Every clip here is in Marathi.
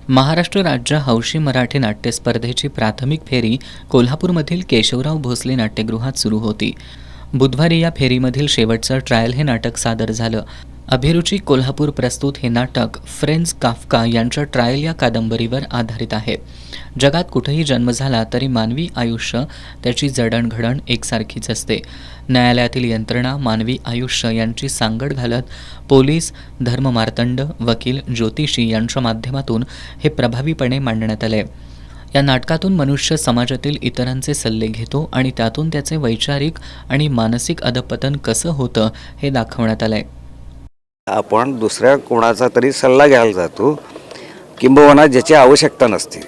महाराष्ट्र राज्य हौशी मराठी नाट्य स्पर्धेची प्राथमिक फेरी कोल्हापूरमधील केशवराव भोसले नाट्यगृहात सुरू होती। बुधवारी या फेरीमधील शेवटचं ट्रायल हे नाटक सादर झालं। अभिरुची कोल्हापूर प्रस्तुत हे नाटक फ्रेंच काफ्का यांच्या ट्रायल या कादंबरीवर आधारित आहे। जगात कुठेही जन्म झाला तरी मानवी आयुष्य त्याची जडणघडण एकसारखीच असते। न्यायालयातील यंत्रणा मानवी आयुष्य यांची सांगड घालत पोलीस, धर्ममार्तंड, वकील, ज्योतिषी यांच्या माध्यमातून हे प्रभावीपणे मांडण्यात आले। या नाटकातून मनुष्य समाजातील इतरांचे सल्ले घेतो आणि त्यातून त्याचे वैचारिक आणि मानसिक अधपतन कसं होतं हे दाखवण्यात आलंय। आपण दुसऱ्या कोणाचा तरी सल्ला घ्यायला जातो, किंबहुना ज्याची आवश्यकता नसते।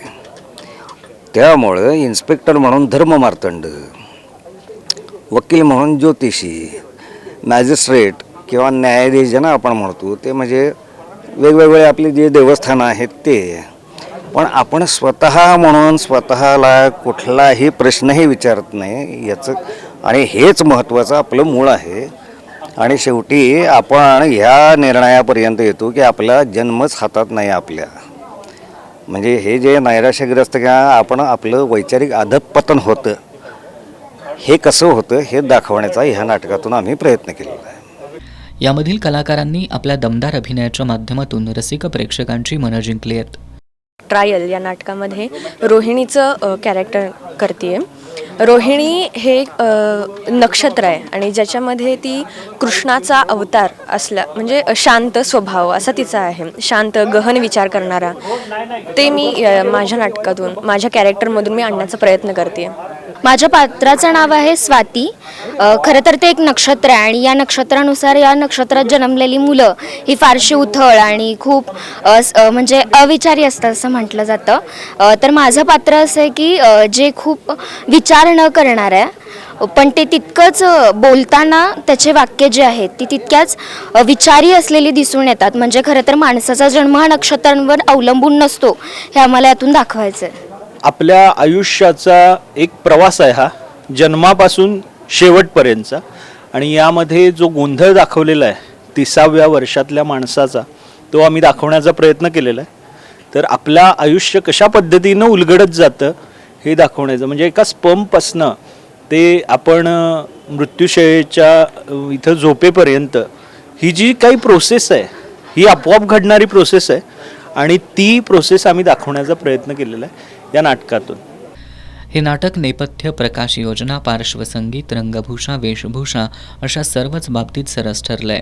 त्यामुळे इन्स्पेक्टर म्हणून धर्ममार्तंड, वकील म्हणून ज्योतिषी, मॅजिस्ट्रेट किंवा न्यायाधीश ज्यांना आपण म्हणतो ते म्हणजे वेगवेगळे आपले जे देवस्थानं आहेत ते। पण आपण स्वतः म्हणून स्वतःला कुठलाही प्रश्नही विचारत नाही याचं, आणि हेच महत्त्वाचं आपलं मूळ आहे। आणि शेवटी आपण ह्या निर्णयापर्यंत येतो की आपला जन्मच हातात नाही आपल्या, म्हणजे हे जे नैराश्यग्रस्त किंवा आपण आपलं वैचारिक अधःपतन होतं हे कसं होतं हे दाखवण्याचा ह्या नाटकातून आम्ही प्रयत्न केलेला आहे। यामधील कलाकारांनी आपल्या दमदार अभिनयाच्या माध्यमातून रसिक प्रेक्षकांची मनं जिंकली आहेत। ट्रायल या नाटकामध्ये रोहिणीचं कॅरेक्टर करते। रोहिणी हे नक्षत्र आहे आणि ज्याच्यामध्ये ती कृष्णाचा अवतार असला, म्हणजे शांत स्वभाव असा तिचा आहे, शांत गहन विचार करणारा। ते मी माझ्या नाटकातून माझ्या कॅरेक्टरमधून मी आणण्याचा प्रयत्न करते। माझ्या पात्राचं नाव आहे स्वाती। खरं तर ते एक नक्षत्र आहे आणि या नक्षत्रानुसार या नक्षत्रात जन्मलेली मुलं ही फारशी उथळ आणि खूप म्हणजे अविचारी असतात असं म्हटलं जातं। तर माझं पात्र असं आहे की जे खूप विचार न करणार आहे, पण ते तितकंच बोलताना त्याचे वाक्य जे आहेत ती तितक्याच विचारी असलेली दिसून येतात। म्हणजे खरं तर माणसाचा जन्म हा नक्षत्रांवर अवलंबून नसतो हे आम्हाला यातून दाखवायचं आहे। आपल्या आयुष्याचा एक प्रवास आहे हा, जन्मापासून शेवटपर्यंतचा। आणि यामध्ये जो गोंधळ दाखवलेला आहे 30व्या वर्षातल्या माणसाचा, तो आम्ही दाखवण्याचा प्रयत्न केलेला आहे। तर आपलं आयुष्य कशा पद्धतीनं उलगडत जातं हे दाखवण्याचं, म्हणजे एका स्पर्मपासनं ते आपण मृत्यूशय्येच्या इथं झोपेपर्यंत ही जी काही प्रोसेस आहे ही आपोआप घडणारी प्रोसेस आहे आणि ती प्रोसेस आम्ही दाखवण्याचा प्रयत्न केलेला आहे या नाटकातून। हे नाटक नेपथ्य, प्रकाश योजना, पार्श्वसंगीत, रंगभूषा, वेशभूषा अशा सर्वच बाबतीत सरस ठरलंय।